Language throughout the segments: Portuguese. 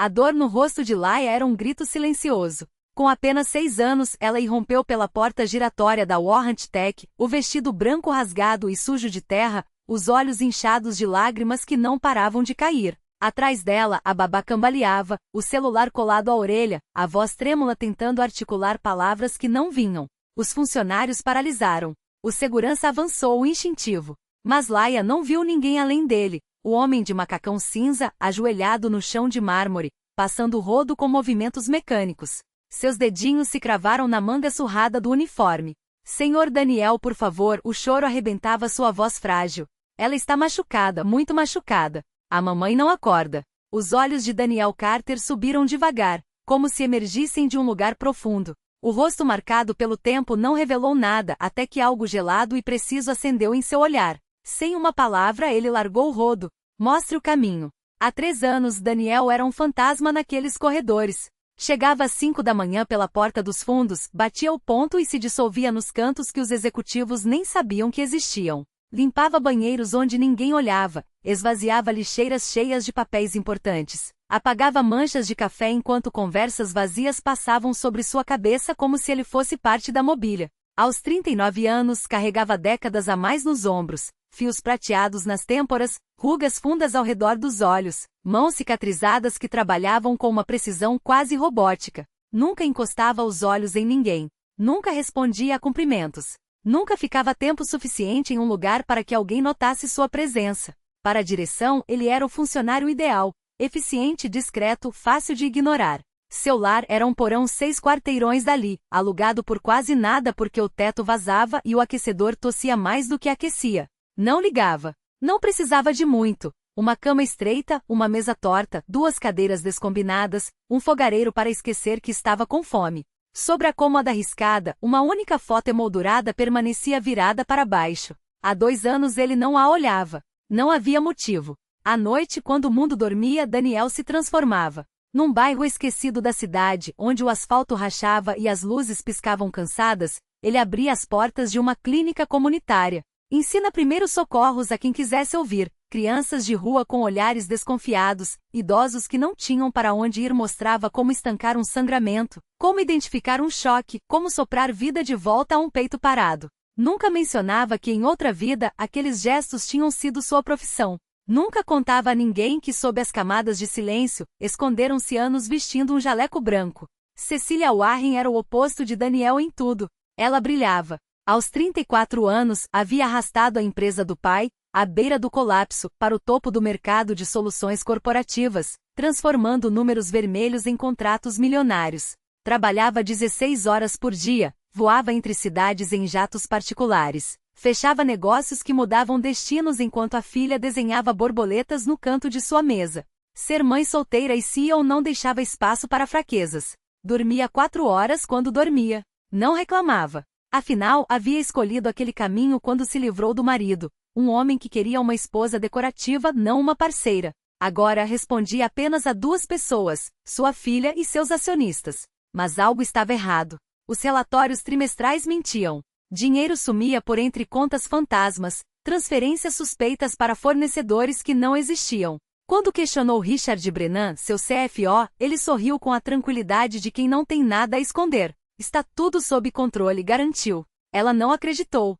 A dor no rosto de Laia era um grito silencioso. Com apenas 6 anos, ela irrompeu pela porta giratória da Warrant Tech, o vestido branco rasgado e sujo de terra, os olhos inchados de lágrimas que não paravam de cair. Atrás dela, a babá cambaleava, o celular colado à orelha, a voz trêmula tentando articular palavras que não vinham. Os funcionários paralisaram. O segurança avançou instintivo. Mas Laia não viu ninguém além dele, o homem de macacão cinza, ajoelhado no chão de mármore, passando o rodo com movimentos mecânicos. Seus dedinhos se cravaram na manga surrada do uniforme. Senhor Daniel, por favor, o choro arrebentava sua voz frágil. Ela está machucada, muito machucada. A mamãe não acorda. Os olhos de Daniel Carter subiram devagar, como se emergissem de um lugar profundo. O rosto marcado pelo tempo não revelou nada até que algo gelado e preciso acendeu em seu olhar. Sem uma palavra ele largou o rodo. Mostre o caminho. Há 3 anos Daniel era um fantasma naqueles corredores. Chegava às 5 da manhã pela porta dos fundos, batia o ponto e se dissolvia nos cantos que os executivos nem sabiam que existiam. Limpava banheiros onde ninguém olhava, esvaziava lixeiras cheias de papéis importantes, apagava manchas de café enquanto conversas vazias passavam sobre sua cabeça como se ele fosse parte da mobília. Aos 39 anos, carregava décadas a mais nos ombros, fios prateados nas têmporas, rugas fundas ao redor dos olhos, mãos cicatrizadas que trabalhavam com uma precisão quase robótica. Nunca encostava os olhos em ninguém. Nunca respondia a cumprimentos. Nunca ficava tempo suficiente em um lugar para que alguém notasse sua presença. Para a direção, ele era o funcionário ideal, eficiente, discreto, fácil de ignorar. Seu lar era um porão 6 quarteirões dali, alugado por quase nada porque o teto vazava e o aquecedor tossia mais do que aquecia. Não ligava. Não precisava de muito. Uma cama estreita, uma mesa torta, 2 cadeiras descombinadas, um fogareiro para esquecer que estava com fome. Sobre a cômoda riscada, uma única foto emoldurada permanecia virada para baixo. Há 2 anos ele não a olhava. Não havia motivo. À noite, quando o mundo dormia, Daniel se transformava. Num bairro esquecido da cidade, onde o asfalto rachava e as luzes piscavam cansadas, ele abria as portas de uma clínica comunitária. Ensina primeiros socorros a quem quisesse ouvir. Crianças de rua com olhares desconfiados, idosos que não tinham para onde ir, mostrava como estancar um sangramento, como identificar um choque, como soprar vida de volta a um peito parado. Nunca mencionava que em outra vida aqueles gestos tinham sido sua profissão. Nunca contava a ninguém que sob as camadas de silêncio, esconderam-se anos vestindo um jaleco branco. Cecília Warren era o oposto de Daniel em tudo. Ela brilhava. Aos 34 anos, havia arrastado a empresa do pai, à beira do colapso, para o topo do mercado de soluções corporativas, transformando números vermelhos em contratos milionários. Trabalhava 16 horas por dia, voava entre cidades em jatos particulares, fechava negócios que mudavam destinos enquanto a filha desenhava borboletas no canto de sua mesa. Ser mãe solteira e CEO não deixava espaço para fraquezas. Dormia 4 horas quando dormia. Não reclamava. Afinal, havia escolhido aquele caminho quando se livrou do marido, um homem que queria uma esposa decorativa, não uma parceira. Agora respondia apenas a 2 pessoas, sua filha e seus acionistas. Mas algo estava errado. Os relatórios trimestrais mentiam. Dinheiro sumia por entre contas fantasmas, transferências suspeitas para fornecedores que não existiam. Quando questionou Richard Brennan, seu CFO, ele sorriu com a tranquilidade de quem não tem nada a esconder. Está tudo sob controle, garantiu. Ela não acreditou.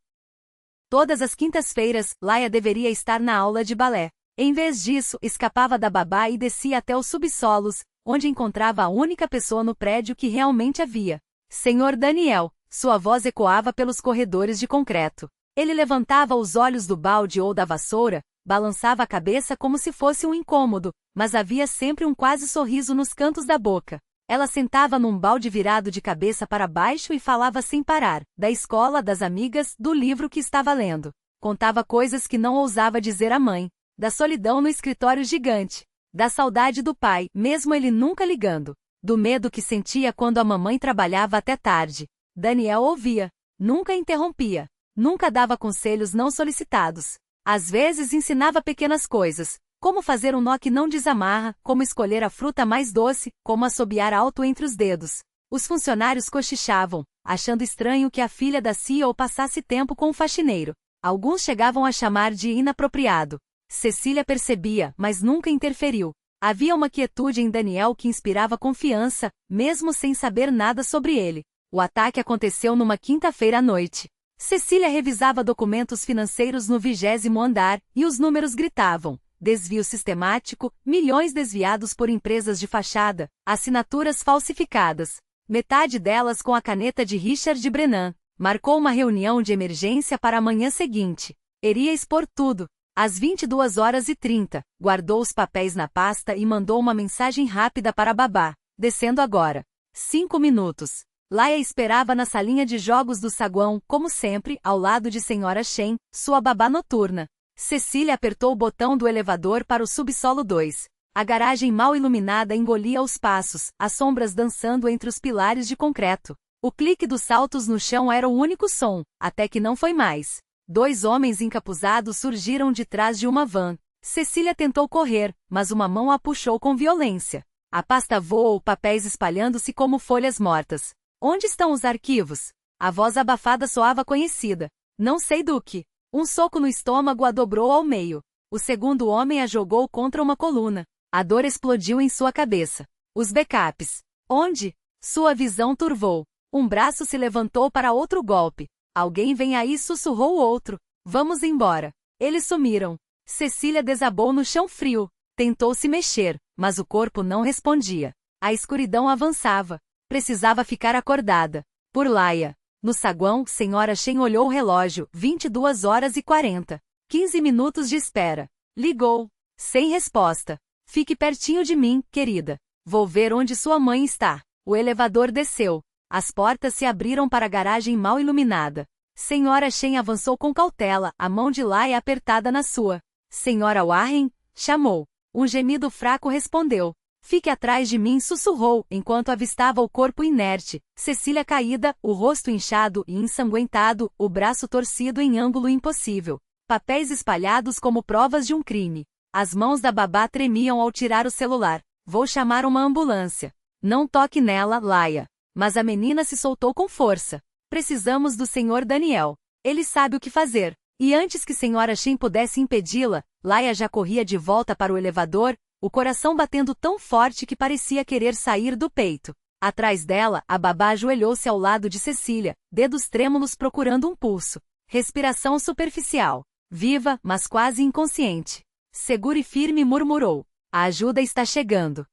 Todas as quintas-feiras, Laia deveria estar na aula de balé. Em vez disso, escapava da babá e descia até os subsolos, onde encontrava a única pessoa no prédio que realmente havia. Senhor Daniel. Sua voz ecoava pelos corredores de concreto. Ele levantava os olhos do balde ou da vassoura, balançava a cabeça como se fosse um incômodo, mas havia sempre um quase sorriso nos cantos da boca. Ela sentava num balde virado de cabeça para baixo e falava sem parar, da escola, das amigas, do livro que estava lendo. Contava coisas que não ousava dizer à mãe, da solidão no escritório gigante, da saudade do pai, mesmo ele nunca ligando, do medo que sentia quando a mamãe trabalhava até tarde. Daniel ouvia, nunca interrompia, nunca dava conselhos não solicitados. Às vezes ensinava pequenas coisas, como fazer um nó que não desamarra, como escolher a fruta mais doce, como assobiar alto entre os dedos. Os funcionários cochichavam, achando estranho que a filha da CEO passasse tempo com o faxineiro. Alguns chegavam a chamar de inapropriado. Cecília percebia, mas nunca interferiu. Havia uma quietude em Daniel que inspirava confiança, mesmo sem saber nada sobre ele. O ataque aconteceu numa quinta-feira à noite. Cecília revisava documentos financeiros no 20º andar, e os números gritavam: desvio sistemático, milhões desviados por empresas de fachada, assinaturas falsificadas. Metade delas com a caneta de Richard Brennan. Marcou uma reunião de emergência para a manhã seguinte. Iria expor tudo. Às 22h30, guardou os papéis na pasta e mandou uma mensagem rápida para a babá. Descendo agora. 5 minutos. Laia esperava na salinha de jogos do saguão, como sempre, ao lado de Senhora Chen, sua babá noturna. Cecília apertou o botão do elevador para o subsolo 2. A garagem mal iluminada engolia os passos, as sombras dançando entre os pilares de concreto. O clique dos saltos no chão era o único som, até que não foi mais. 2 homens encapuzados surgiram de trás de uma van. Cecília tentou correr, mas uma mão a puxou com violência. A pasta voou, papéis espalhando-se como folhas mortas. Onde estão os arquivos? A voz abafada soava conhecida. Não sei do que. Um soco no estômago a dobrou ao meio. O segundo homem a jogou contra uma coluna. A dor explodiu em sua cabeça. Os backups. Onde? Sua visão turvou. Um braço se levantou para outro golpe. Alguém vem aí, sussurrou o outro. Vamos embora. Eles sumiram. Cecília desabou no chão frio. Tentou se mexer, mas o corpo não respondia. A escuridão avançava. Precisava ficar acordada. Por Laia. No saguão, Senhora Chen olhou o relógio. 22h40. 15 minutos de espera. Ligou. Sem resposta. Fique pertinho de mim, querida. Vou ver onde sua mãe está. O elevador desceu. As portas se abriram para a garagem mal iluminada. Senhora Chen avançou com cautela, a mão de Laia apertada na sua. Senhora Warren? Chamou. Um gemido fraco respondeu. Fique atrás de mim, sussurrou, enquanto avistava o corpo inerte. Cecília caída, o rosto inchado e ensanguentado, o braço torcido em ângulo impossível. Papéis espalhados como provas de um crime. As mãos da babá tremiam ao tirar o celular. Vou chamar uma ambulância. Não toque nela, Laia. Mas a menina se soltou com força. Precisamos do Sr. Daniel. Ele sabe o que fazer. E antes que Senhora Chen pudesse impedi-la, Laia já corria de volta para o elevador, o coração batendo tão forte que parecia querer sair do peito. Atrás dela, a babá ajoelhou-se ao lado de Cecília, dedos trêmulos procurando um pulso. Respiração superficial. Viva, mas quase inconsciente. Seguro e firme, murmurou. A ajuda está chegando.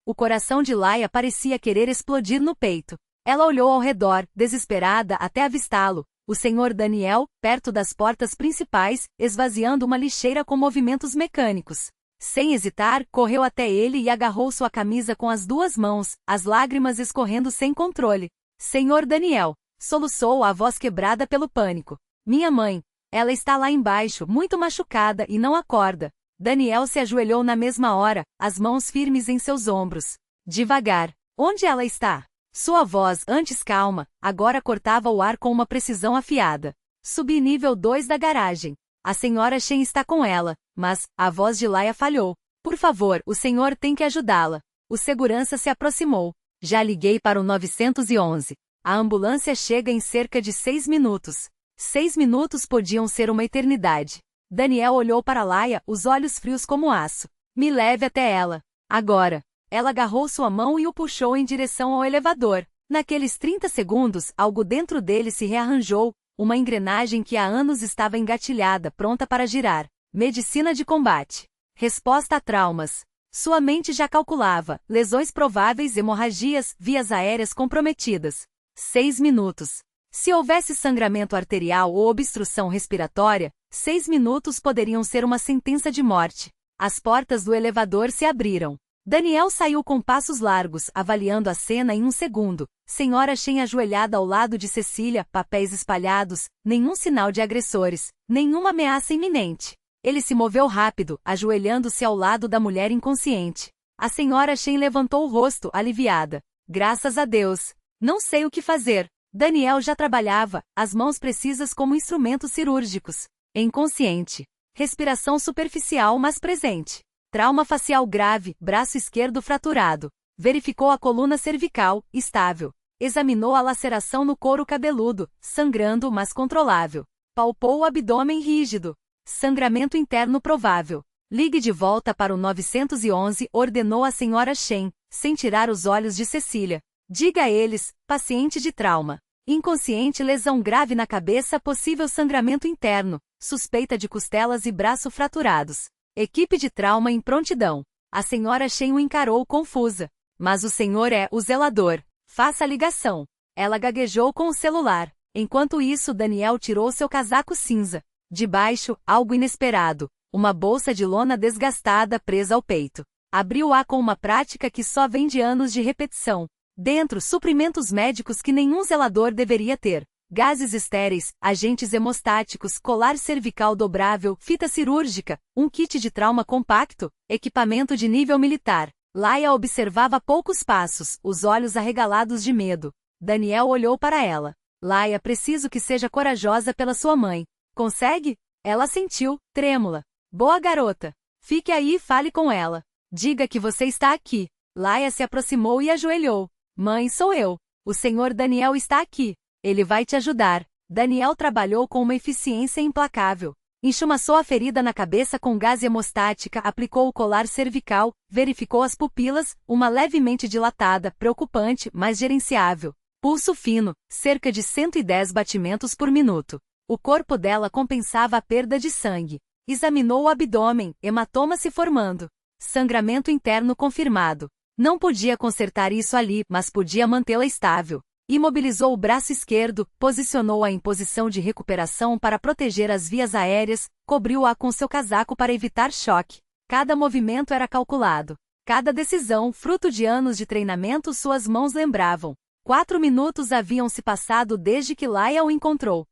O coração de Laia parecia querer explodir no peito. Ela olhou ao redor, desesperada até avistá-lo, o Sr. Daniel, perto das portas principais, esvaziando uma lixeira com movimentos mecânicos. Sem hesitar, correu até ele e agarrou sua camisa com as 2 mãos, as lágrimas escorrendo sem controle. Sr. Daniel, soluçou a voz quebrada pelo pânico. Minha mãe. Ela está lá embaixo, muito machucada e não acorda. Daniel se ajoelhou na mesma hora, as mãos firmes em seus ombros. Devagar. Onde ela está? Sua voz, antes calma, agora cortava o ar com uma precisão afiada. Subi nível 2 da garagem. A Senhora Chen está com ela, mas a voz de Laia falhou. Por favor, o senhor tem que ajudá-la. O segurança se aproximou. Já liguei para o 911. A ambulância chega em cerca de 6 minutos. 6 minutos podiam ser uma eternidade. Daniel olhou para Laia, os olhos frios como aço. Me leve até ela. Agora. Ela agarrou sua mão e o puxou em direção ao elevador. Naqueles 30 segundos, algo dentro dele se rearranjou, uma engrenagem que há anos estava engatilhada, pronta para girar. Medicina de combate. Resposta a traumas. Sua mente já calculava, lesões prováveis, hemorragias, vias aéreas comprometidas. 6 minutos. Se houvesse sangramento arterial ou obstrução respiratória, 6 minutos poderiam ser uma sentença de morte. As portas do elevador se abriram. Daniel saiu com passos largos, avaliando a cena em um segundo. Senhora Chen ajoelhada ao lado de Cecília, papéis espalhados, nenhum sinal de agressores, nenhuma ameaça iminente. Ele se moveu rápido, ajoelhando-se ao lado da mulher inconsciente. A Senhora Chen levantou o rosto, aliviada. Graças a Deus. Não sei o que fazer. Daniel já trabalhava, as mãos precisas como instrumentos cirúrgicos. Inconsciente. Respiração superficial mas presente. Trauma facial grave, braço esquerdo fraturado. Verificou a coluna cervical, estável. Examinou a laceração no couro cabeludo, sangrando mas controlável. Palpou o abdômen rígido. Sangramento interno provável. Ligue de volta para o 911, ordenou a senhora Shen, sem tirar os olhos de Cecília. Diga a eles, paciente de trauma. Inconsciente, lesão grave na cabeça, possível sangramento interno, suspeita de costelas e braço fraturados. Equipe de trauma em prontidão. A senhora Shen o encarou confusa. Mas o senhor é o zelador. Faça a ligação. Ela gaguejou com o celular. Enquanto isso, Daniel tirou seu casaco cinza. Debaixo, algo inesperado. Uma bolsa de lona desgastada presa ao peito. Abriu-a com uma prática que só vem de anos de repetição. Dentro, suprimentos médicos que nenhum zelador deveria ter. Gases estéreis, agentes hemostáticos, colar cervical dobrável, fita cirúrgica, um kit de trauma compacto, equipamento de nível militar. Laia observava a poucos passos, os olhos arregalados de medo. Daniel olhou para ela. Laia, preciso que seja corajosa pela sua mãe. Consegue? Ela assentiu, trêmula. Boa garota. Fique aí e fale com ela. Diga que você está aqui. Laia se aproximou e ajoelhou. Mãe, sou eu. O senhor Daniel está aqui. Ele vai te ajudar. Daniel trabalhou com uma eficiência implacável. Enchumaçou a ferida na cabeça com gás hemostática, aplicou o colar cervical, verificou as pupilas, uma levemente dilatada, preocupante, mas gerenciável. Pulso fino, cerca de 110 batimentos por minuto. O corpo dela compensava a perda de sangue. Examinou o abdômen, hematoma se formando. Sangramento interno confirmado. Não podia consertar isso ali, mas podia mantê-la estável. Imobilizou o braço esquerdo, posicionou-a em posição de recuperação para proteger as vias aéreas, cobriu-a com seu casaco para evitar choque. Cada movimento era calculado. Cada decisão, fruto de anos de treinamento, suas mãos lembravam. 4 minutos haviam se passado desde que Laia o encontrou.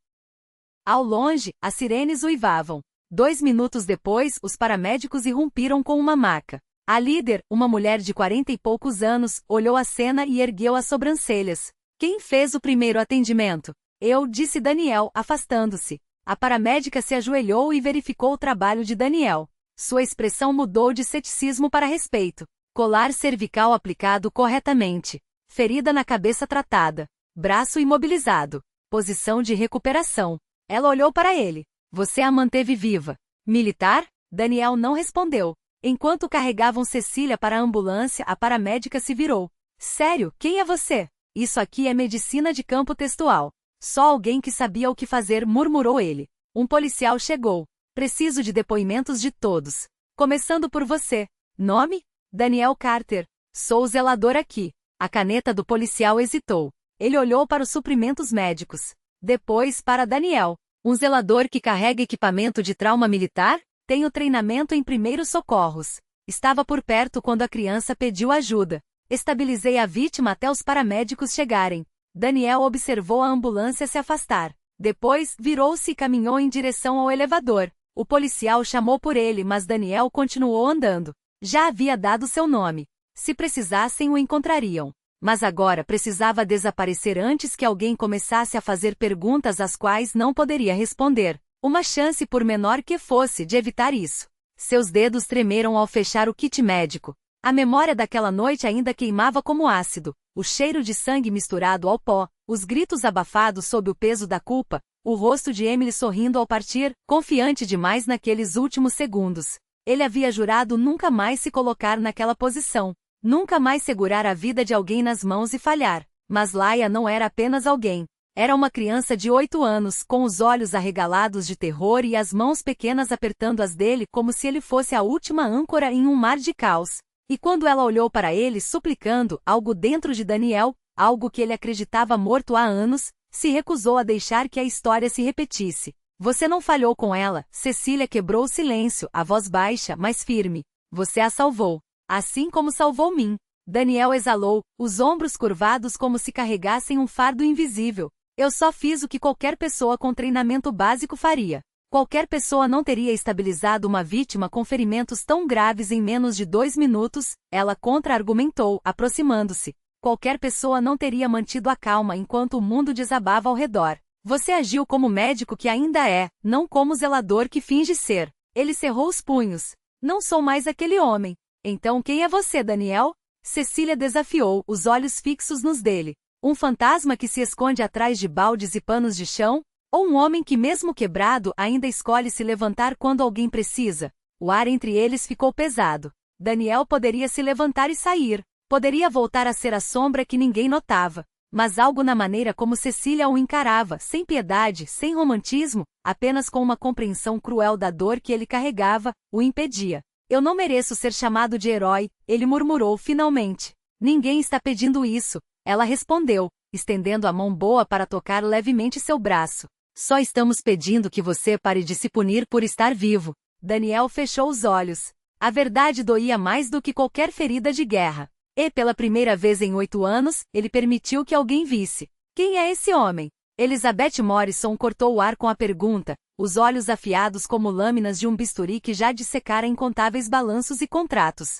Ao longe, as sirenes uivavam. 2 minutos depois, os paramédicos irrompiram com uma maca. A líder, uma mulher de 40 e poucos anos, olhou a cena e ergueu as sobrancelhas. Quem fez o primeiro atendimento? Eu, disse Daniel, afastando-se. A paramédica se ajoelhou e verificou o trabalho de Daniel. Sua expressão mudou de ceticismo para respeito. Colar cervical aplicado corretamente. Ferida na cabeça tratada. Braço imobilizado. Posição de recuperação. Ela olhou para ele. Você a manteve viva. Militar? Daniel não respondeu. Enquanto carregavam Cecília para a ambulância, a paramédica se virou. Sério, quem é você? Isso aqui é medicina de campo textual. Só alguém que sabia o que fazer, murmurou ele. Um policial chegou. Preciso de depoimentos de todos. Começando por você. Nome? Daniel Carter. Sou o zelador aqui. A caneta do policial hesitou. Ele olhou para os suprimentos médicos. Depois para Daniel. Um zelador que carrega equipamento de trauma militar? Tenho treinamento em primeiros socorros. Estava por perto quando a criança pediu ajuda. Estabilizei a vítima até os paramédicos chegarem. Daniel observou a ambulância se afastar. Depois, virou-se e caminhou em direção ao elevador. O policial chamou por ele, mas Daniel continuou andando. Já havia dado seu nome. Se precisassem, o encontrariam. Mas agora precisava desaparecer antes que alguém começasse a fazer perguntas às quais não poderia responder. Uma chance, por menor que fosse, de evitar isso. Seus dedos tremeram ao fechar o kit médico. A memória daquela noite ainda queimava como ácido. O cheiro de sangue misturado ao pó, os gritos abafados sob o peso da culpa, o rosto de Emily sorrindo ao partir, confiante demais naqueles últimos segundos. Ele havia jurado nunca mais se colocar naquela posição. Nunca mais segurar a vida de alguém nas mãos e falhar. Mas Laia não era apenas alguém. Era uma criança de 8 anos, com os olhos arregalados de terror e as mãos pequenas apertando as dele como se ele fosse a última âncora em um mar de caos. E quando ela olhou para ele suplicando, algo dentro de Daniel, algo que ele acreditava morto há anos, se recusou a deixar que a história se repetisse. Você não falhou com ela. Cecília quebrou o silêncio, a voz baixa, mas firme. Você a salvou. Assim como salvou mim. Daniel exalou, os ombros curvados como se carregassem um fardo invisível. Eu só fiz o que qualquer pessoa com treinamento básico faria. Qualquer pessoa não teria estabilizado uma vítima com ferimentos tão graves em menos de 2 minutos, ela contra-argumentou, aproximando-se. Qualquer pessoa não teria mantido a calma enquanto o mundo desabava ao redor. Você agiu como médico que ainda é, não como zelador que finge ser. Ele cerrou os punhos. Não sou mais aquele homem. Então quem é você, Daniel? Cecília desafiou, os olhos fixos nos dele. Um fantasma que se esconde atrás de baldes e panos de chão? Ou um homem que, mesmo quebrado, ainda escolhe se levantar quando alguém precisa? O ar entre eles ficou pesado. Daniel poderia se levantar e sair. Poderia voltar a ser a sombra que ninguém notava. Mas algo na maneira como Cecília o encarava, sem piedade, sem romantismo, apenas com uma compreensão cruel da dor que ele carregava, o impedia. Eu não mereço ser chamado de herói, ele murmurou finalmente. Ninguém está pedindo isso, ela respondeu, estendendo a mão boa para tocar levemente seu braço. Só estamos pedindo que você pare de se punir por estar vivo. Daniel fechou os olhos. A verdade doía mais do que qualquer ferida de guerra. E, pela primeira vez em 8 anos, ele permitiu que alguém visse. Quem é esse homem? Elizabeth Morrison cortou o ar com a pergunta, os olhos afiados como lâminas de um bisturi que já dissecara incontáveis balanços e contratos.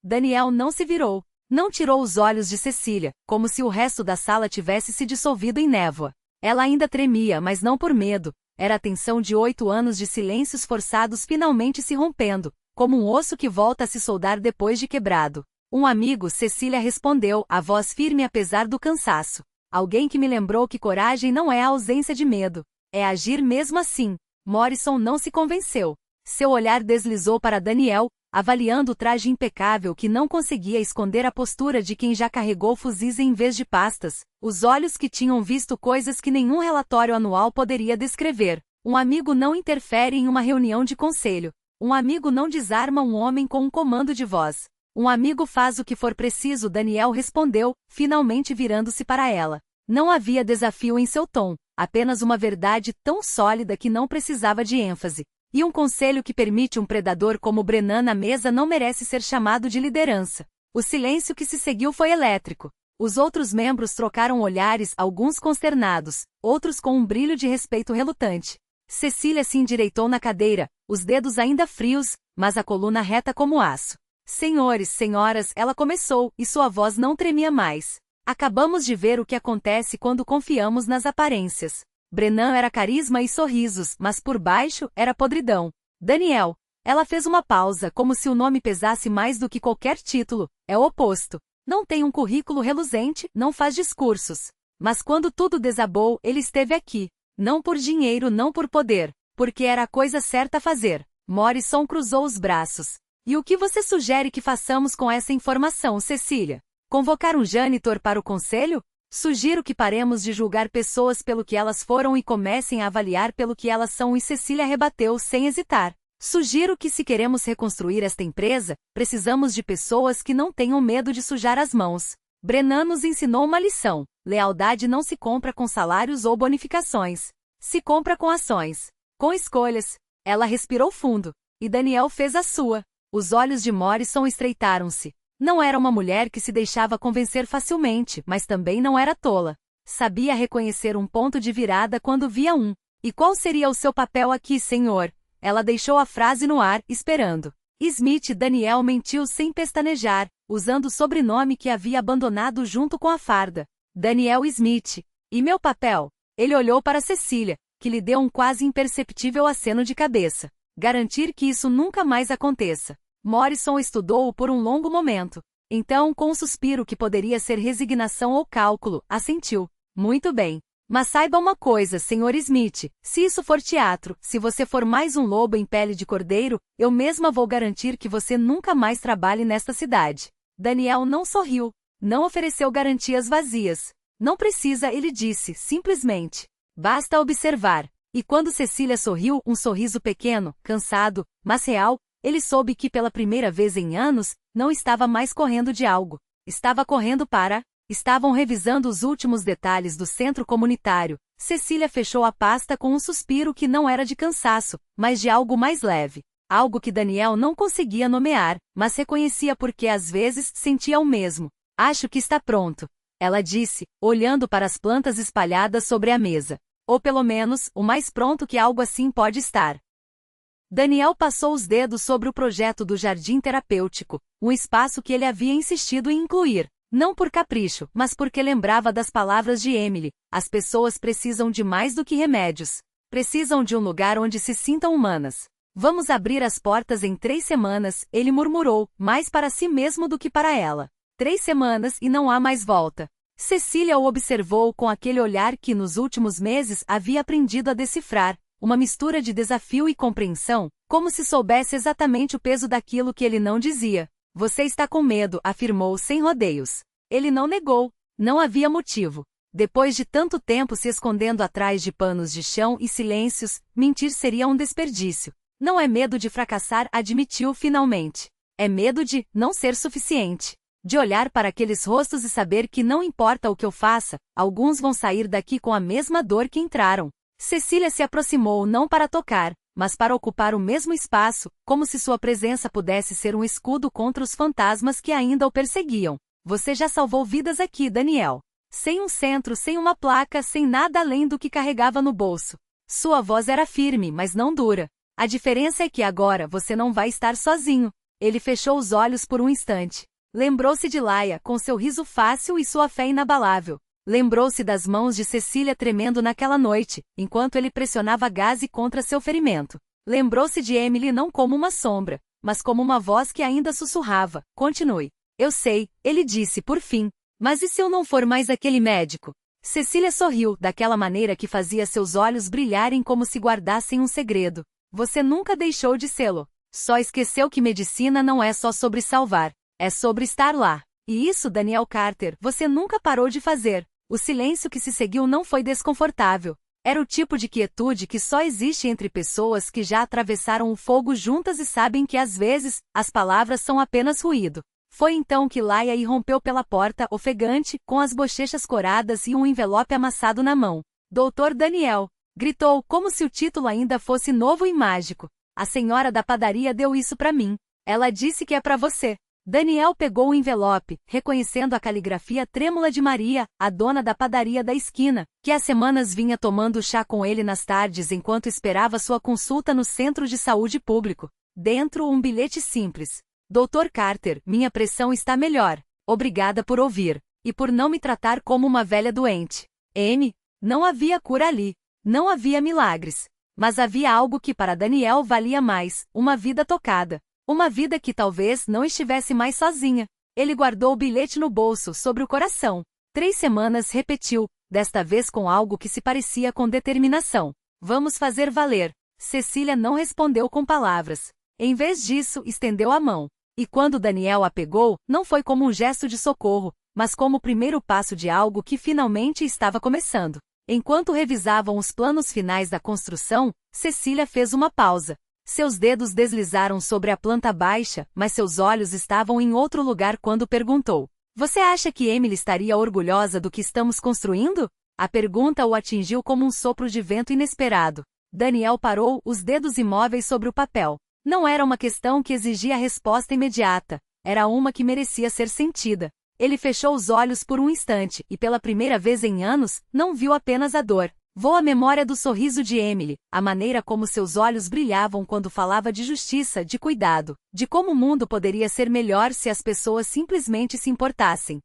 Daniel não se virou. Não tirou os olhos de Cecília, como se o resto da sala tivesse se dissolvido em névoa. Ela ainda tremia, mas não por medo. Era a tensão de 8 anos de silêncios forçados finalmente se rompendo, como um osso que volta a se soldar depois de quebrado. Um amigo, Cecília respondeu, a voz firme apesar do cansaço. Alguém que me lembrou que coragem não é a ausência de medo. É agir mesmo assim. Morrison não se convenceu. Seu olhar deslizou para Daniel, avaliando o traje impecável que não conseguia esconder a postura de quem já carregou fuzis em vez de pastas, os olhos que tinham visto coisas que nenhum relatório anual poderia descrever. Um amigo não interfere em uma reunião de conselho. Um amigo não desarma um homem com um comando de voz. Um amigo faz o que for preciso, Daniel respondeu, finalmente virando-se para ela. Não havia desafio em seu tom, apenas uma verdade tão sólida que não precisava de ênfase. E um conselho que permite um predador como Brennan na mesa não merece ser chamado de liderança. O silêncio que se seguiu foi elétrico. Os outros membros trocaram olhares, alguns consternados, outros com um brilho de respeito relutante. Cecília se endireitou na cadeira, os dedos ainda frios, mas a coluna reta como aço. Senhores, senhoras, ela começou, e sua voz não tremia mais. Acabamos de ver o que acontece quando confiamos nas aparências. Brennan era carisma e sorrisos, mas por baixo era podridão. Daniel. Ela fez uma pausa, como se o nome pesasse mais do que qualquer título. É o oposto. Não tem um currículo reluzente, não faz discursos. Mas quando tudo desabou, ele esteve aqui. Não por dinheiro, não por poder. Porque era a coisa certa a fazer. Morrison cruzou os braços. E o que você sugere que façamos com essa informação, Cecília? Convocar um janitor para o conselho? Sugiro que paremos de julgar pessoas pelo que elas foram e comecem a avaliar pelo que elas são, e Cecília rebateu sem hesitar. Sugiro que se queremos reconstruir esta empresa, precisamos de pessoas que não tenham medo de sujar as mãos. Brennan nos ensinou uma lição. Lealdade não se compra com salários ou bonificações. Se compra com ações. Com escolhas. Ela respirou fundo. E Daniel fez a sua. Os olhos de Morrison estreitaram-se. Não era uma mulher que se deixava convencer facilmente, mas também não era tola. Sabia reconhecer um ponto de virada quando via um. E qual seria o seu papel aqui, senhor? Ela deixou a frase no ar, esperando. Smith. Daniel mentiu sem pestanejar, usando o sobrenome que havia abandonado junto com a farda. Daniel Smith. E meu papel? Ele olhou para Cecília, que lhe deu um quase imperceptível aceno de cabeça. Garantir que isso nunca mais aconteça. Morrison estudou-o por um longo momento. Então, com um suspiro que poderia ser resignação ou cálculo, assentiu. Muito bem. Mas saiba uma coisa, Sr. Smith, se isso for teatro, se você for mais um lobo em pele de cordeiro, eu mesma vou garantir que você nunca mais trabalhe nesta cidade. Daniel não sorriu. Não ofereceu garantias vazias. Não precisa, ele disse, simplesmente. Basta observar. E quando Cecília sorriu, um sorriso pequeno, cansado, mas real, ele soube que pela primeira vez em anos, não estava mais correndo de algo. Estava correndo para... Estavam revisando os últimos detalhes do centro comunitário. Cecília fechou a pasta com um suspiro que não era de cansaço, mas de algo mais leve. Algo que Daniel não conseguia nomear, mas reconhecia porque às vezes sentia o mesmo. Acho que está pronto. Ela disse, olhando para as plantas espalhadas sobre a mesa. Ou pelo menos, o mais pronto que algo assim pode estar. Daniel passou os dedos sobre o projeto do jardim terapêutico, um espaço que ele havia insistido em incluir. Não por capricho, mas porque lembrava das palavras de Emily. As pessoas precisam de mais do que remédios. Precisam de um lugar onde se sintam humanas. Vamos abrir as portas em 3 semanas, ele murmurou, mais para si mesmo do que para ela. 3 semanas e não há mais volta. Cecília o observou com aquele olhar que nos últimos meses havia aprendido a decifrar, uma mistura de desafio e compreensão, como se soubesse exatamente o peso daquilo que ele não dizia. Você está com medo, afirmou sem rodeios. Ele não negou. Não havia motivo. Depois de tanto tempo se escondendo atrás de panos de chão e silêncios, mentir seria um desperdício. Não é medo de fracassar, admitiu finalmente. É medo de não ser suficiente. De olhar para aqueles rostos e saber que não importa o que eu faça, alguns vão sair daqui com a mesma dor que entraram. Cecília se aproximou não para tocar, mas para ocupar o mesmo espaço, como se sua presença pudesse ser um escudo contra os fantasmas que ainda o perseguiam. Você já salvou vidas aqui, Daniel. Sem um centro, sem uma placa, sem nada além do que carregava no bolso. Sua voz era firme, mas não dura. A diferença é que agora você não vai estar sozinho. Ele fechou os olhos por um instante. Lembrou-se de Laia, com seu riso fácil e sua fé inabalável. Lembrou-se das mãos de Cecília tremendo naquela noite, enquanto ele pressionava Gazi contra seu ferimento. Lembrou-se de Emily não como uma sombra, mas como uma voz que ainda sussurrava. Continue. Eu sei, ele disse por fim. Mas e se eu não for mais aquele médico? Cecília sorriu, daquela maneira que fazia seus olhos brilharem como se guardassem um segredo. Você nunca deixou de sê-lo. Só esqueceu que medicina não é só sobre salvar. É sobre estar lá. E isso, Daniel Carter, você nunca parou de fazer. O silêncio que se seguiu não foi desconfortável. Era o tipo de quietude que só existe entre pessoas que já atravessaram o fogo juntas e sabem que às vezes, as palavras são apenas ruído. Foi então que Laia irrompeu pela porta, ofegante, com as bochechas coradas e um envelope amassado na mão. Doutor Daniel! Gritou, como se o título ainda fosse novo e mágico. A senhora da padaria deu isso para mim. Ela disse que é para você. Daniel pegou o envelope, reconhecendo a caligrafia trêmula de Maria, a dona da padaria da esquina, que há semanas vinha tomando chá com ele nas tardes enquanto esperava sua consulta no centro de saúde público. Dentro, um bilhete simples. Dr. Carter, minha pressão está melhor. Obrigada por ouvir. E por não me tratar como uma velha doente. M. Não havia cura ali. Não havia milagres. Mas havia algo que para Daniel valia mais, uma vida tocada. Uma vida que talvez não estivesse mais sozinha. Ele guardou o bilhete no bolso, sobre o coração. 3 semanas repetiu, desta vez com algo que se parecia com determinação. Vamos fazer valer. Cecília não respondeu com palavras. Em vez disso, estendeu a mão. E quando Daniel a pegou, não foi como um gesto de socorro, mas como o primeiro passo de algo que finalmente estava começando. Enquanto revisavam os planos finais da construção, Cecília fez uma pausa. Seus dedos deslizaram sobre a planta baixa, mas seus olhos estavam em outro lugar quando perguntou. Você acha que Emily estaria orgulhosa do que estamos construindo? A pergunta o atingiu como um sopro de vento inesperado. Daniel parou, os dedos imóveis sobre o papel. Não era uma questão que exigia resposta imediata. Era uma que merecia ser sentida. Ele fechou os olhos por um instante e, pela primeira vez em anos, não viu apenas a dor. Voou a memória do sorriso de Emily, a maneira como seus olhos brilhavam quando falava de justiça, de cuidado, de como o mundo poderia ser melhor se as pessoas simplesmente se importassem.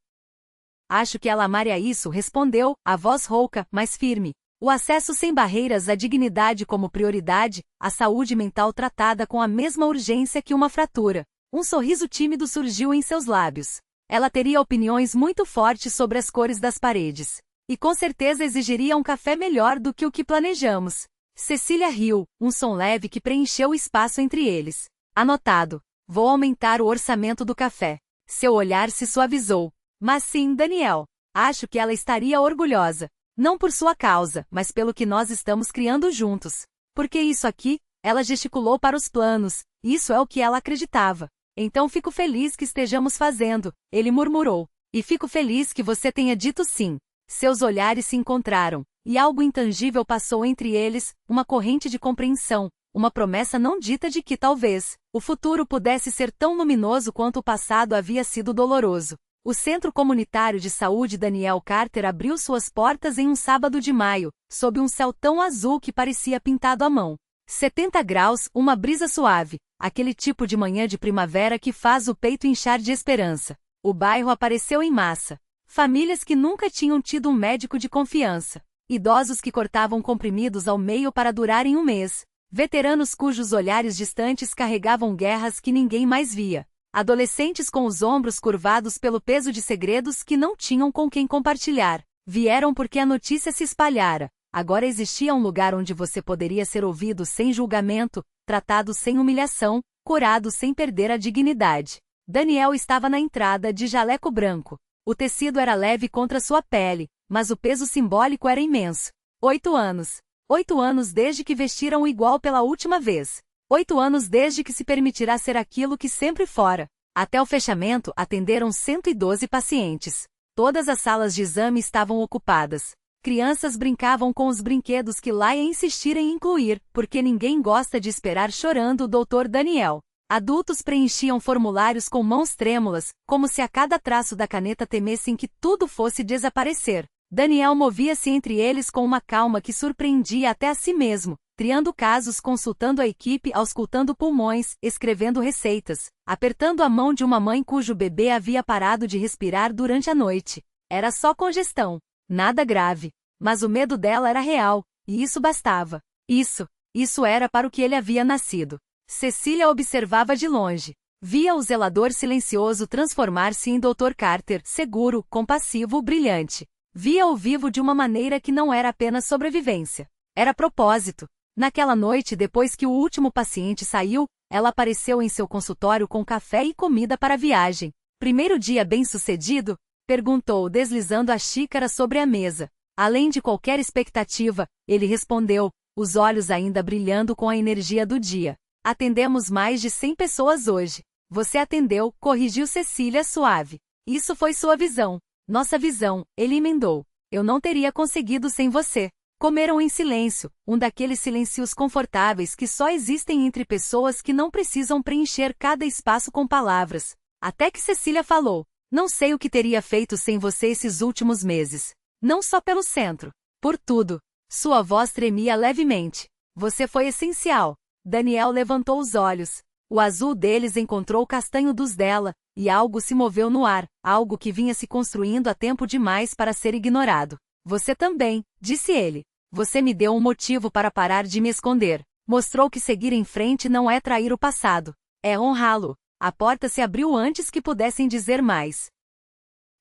Acho que ela amaria isso, respondeu, a voz rouca, mas firme. O acesso sem barreiras à dignidade como prioridade, a saúde mental tratada com a mesma urgência que uma fratura. Um sorriso tímido surgiu em seus lábios. Ela teria opiniões muito fortes sobre as cores das paredes. E com certeza exigiria um café melhor do que o que planejamos. Cecília riu, um som leve que preencheu o espaço entre eles. Anotado. Vou aumentar o orçamento do café. Seu olhar se suavizou. Mas sim, Daniel. Acho que ela estaria orgulhosa. Não por sua causa, mas pelo que nós estamos criando juntos. Porque isso aqui, ela gesticulou para os planos, isso é o que ela acreditava. Então fico feliz que estejamos fazendo, ele murmurou. E fico feliz que você tenha dito sim. Seus olhares se encontraram, e algo intangível passou entre eles, uma corrente de compreensão, uma promessa não dita de que talvez o futuro pudesse ser tão luminoso quanto o passado havia sido doloroso. O Centro Comunitário de Saúde Daniel Carter abriu suas portas em um sábado de maio, sob um céu tão azul que parecia pintado à mão. 70 graus, uma brisa suave, aquele tipo de manhã de primavera que faz o peito inchar de esperança. O bairro apareceu em massa. Famílias que nunca tinham tido um médico de confiança. Idosos que cortavam comprimidos ao meio para durarem um mês. Veteranos cujos olhares distantes carregavam guerras que ninguém mais via. Adolescentes com os ombros curvados pelo peso de segredos que não tinham com quem compartilhar. Vieram porque a notícia se espalhara. Agora existia um lugar onde você poderia ser ouvido sem julgamento, tratado sem humilhação, curado sem perder a dignidade. Daniel estava na entrada de jaleco branco. O tecido era leve contra sua pele, mas o peso simbólico era imenso. 8 anos. 8 anos desde que vestiram igual pela última vez. 8 anos desde que se permitirá ser aquilo que sempre fora. Até o fechamento, atenderam 112 pacientes. Todas as salas de exame estavam ocupadas. Crianças brincavam com os brinquedos que Laia insistira em incluir, porque ninguém gosta de esperar chorando o Dr. Daniel. Adultos preenchiam formulários com mãos trêmulas, como se a cada traço da caneta temessem que tudo fosse desaparecer. Daniel movia-se entre eles com uma calma que surpreendia até a si mesmo, triando casos, consultando a equipe, auscultando pulmões, escrevendo receitas, apertando a mão de uma mãe cujo bebê havia parado de respirar durante a noite. Era só congestão. Nada grave. Mas o medo dela era real, e isso bastava. Isso era para o que ele havia nascido. Cecília observava de longe. Via o zelador silencioso transformar-se em Dr. Carter, seguro, compassivo, brilhante. Via-o vivo de uma maneira que não era apenas sobrevivência. Era propósito. Naquela noite, depois que o último paciente saiu, ela apareceu em seu consultório com café e comida para a viagem. Primeiro dia bem-sucedido? Perguntou, deslizando a xícara sobre a mesa. Além de qualquer expectativa, ele respondeu, os olhos ainda brilhando com a energia do dia. Atendemos mais de 100 pessoas hoje. Você atendeu, corrigiu Cecília suave. Isso foi sua visão. Nossa visão, ele emendou. Eu não teria conseguido sem você. Comeram em silêncio, um daqueles silêncios confortáveis que só existem entre pessoas que não precisam preencher cada espaço com palavras. Até que Cecília falou. Não sei o que teria feito sem você esses últimos meses. Não só pelo centro. Por tudo. Sua voz tremia levemente. Você foi essencial. Daniel levantou os olhos. O azul deles encontrou o castanho dos dela, e algo se moveu no ar, algo que vinha se construindo há tempo demais para ser ignorado. Você também, disse ele. Você me deu um motivo para parar de me esconder. Mostrou que seguir em frente não é trair o passado. É honrá-lo. A porta se abriu antes que pudessem dizer mais.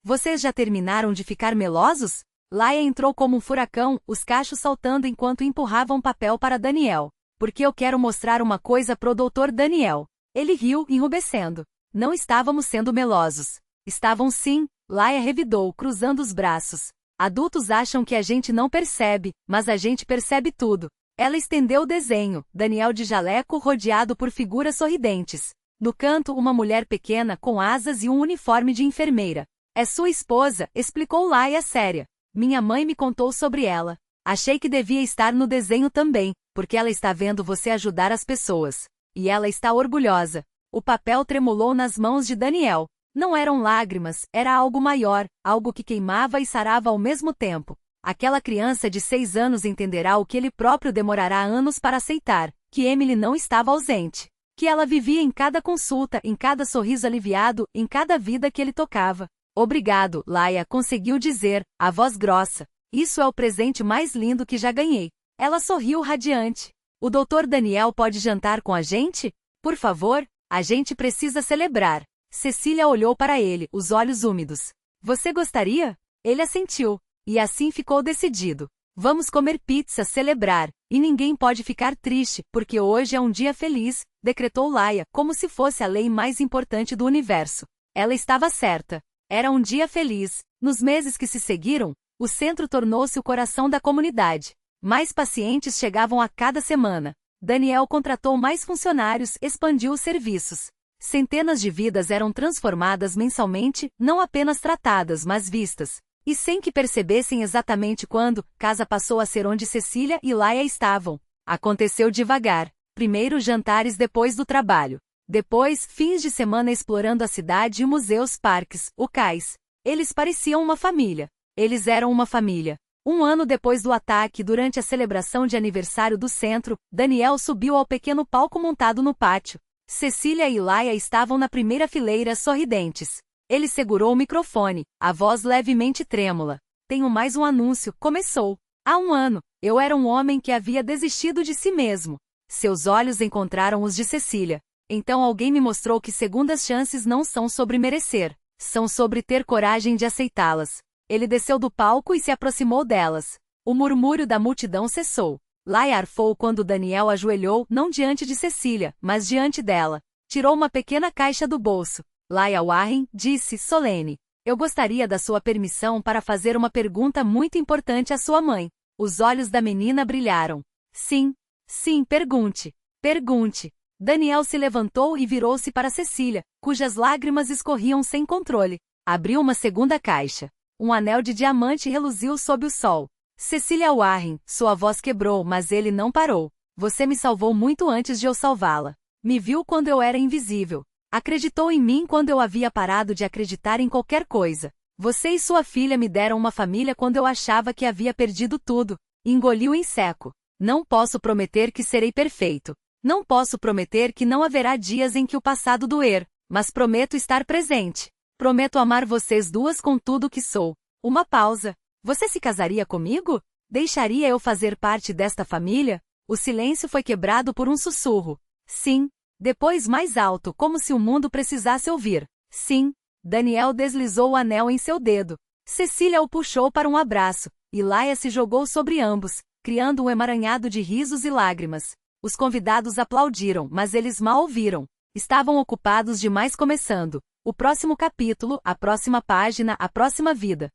Vocês já terminaram de ficar melosos? Laia entrou como um furacão, os cachos saltando enquanto empurravam papel para Daniel. Porque eu quero mostrar uma coisa pro Dr. Daniel. Ele riu, enrubescendo. Não estávamos sendo melosos. Estavam sim, Laia revidou, cruzando os braços. Adultos acham que a gente não percebe, mas a gente percebe tudo. Ela estendeu o desenho, Daniel de jaleco rodeado por figuras sorridentes. No canto, uma mulher pequena com asas e um uniforme de enfermeira. É sua esposa, explicou Laia séria. Minha mãe me contou sobre ela. Achei que devia estar no desenho também, porque ela está vendo você ajudar as pessoas. E ela está orgulhosa. O papel tremulou nas mãos de Daniel. Não eram lágrimas, era algo maior, algo que queimava e sarava ao mesmo tempo. Aquela criança de 6 anos entenderá o que ele próprio demorará anos para aceitar, que Emily não estava ausente. Que ela vivia em cada consulta, em cada sorriso aliviado, em cada vida que ele tocava. Obrigado, Laia conseguiu dizer, a voz grossa. Isso é o presente mais lindo que já ganhei. Ela sorriu radiante. O Dr. Daniel pode jantar com a gente? Por favor, a gente precisa celebrar. Cecília olhou para ele, os olhos úmidos. Você gostaria? Ele assentiu. E assim ficou decidido. Vamos comer pizza, celebrar. E ninguém pode ficar triste, porque hoje é um dia feliz, decretou Laia, como se fosse a lei mais importante do universo. Ela estava certa. Era um dia feliz. Nos meses que se seguiram, o centro tornou-se o coração da comunidade. Mais pacientes chegavam a cada semana. Daniel contratou mais funcionários, expandiu os serviços. Centenas de vidas eram transformadas mensalmente, não apenas tratadas, mas vistas. E sem que percebessem exatamente quando, casa passou a ser onde Cecília e Laia estavam. Aconteceu devagar. Primeiro jantares depois do trabalho. Depois, fins de semana explorando a cidade e museus, parques, o cais. Eles pareciam uma família. Eles eram uma família. Um ano depois do ataque, durante a celebração de aniversário do centro, Daniel subiu ao pequeno palco montado no pátio. Cecília e Laia estavam na primeira fileira, sorridentes. Ele segurou o microfone, a voz levemente trêmula. Tenho mais um anúncio, começou. Há um ano, eu era um homem que havia desistido de si mesmo. Seus olhos encontraram os de Cecília. Então alguém me mostrou que segundas chances não são sobre merecer, são sobre ter coragem de aceitá-las. Ele desceu do palco e se aproximou delas. O murmúrio da multidão cessou. Laia arfou quando Daniel ajoelhou não diante de Cecília, mas diante dela. Tirou uma pequena caixa do bolso. Laia Warren disse solene: eu gostaria da sua permissão para fazer uma pergunta muito importante à sua mãe. Os olhos da menina brilharam. Sim, sim, pergunte. Pergunte. Daniel se levantou e virou-se para Cecília, cujas lágrimas escorriam sem controle. Abriu uma segunda caixa. Um anel de diamante reluziu sob o sol. Cecília Warren, sua voz quebrou, mas ele não parou. Você me salvou muito antes de eu salvá-la. Me viu quando eu era invisível. Acreditou em mim quando eu havia parado de acreditar em qualquer coisa. Você e sua filha me deram uma família quando eu achava que havia perdido tudo. Engoliu em seco. Não posso prometer que serei perfeito. Não posso prometer que não haverá dias em que o passado doer, mas prometo estar presente. Prometo amar vocês duas com tudo que sou. Uma pausa. Você se casaria comigo? Deixaria eu fazer parte desta família? O silêncio foi quebrado por um sussurro. Sim. Depois mais alto, como se o mundo precisasse ouvir. Sim. Daniel deslizou o anel em seu dedo. Cecília o puxou para um abraço, e Laia se jogou sobre ambos, criando um emaranhado de risos e lágrimas. Os convidados aplaudiram, mas eles mal ouviram. Estavam ocupados demais começando. O próximo capítulo, a próxima página, a próxima vida.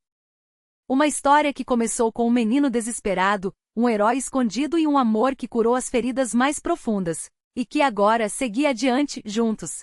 Uma história que começou com um menino desesperado, um herói escondido e um amor que curou as feridas mais profundas. E que agora seguia adiante, juntos.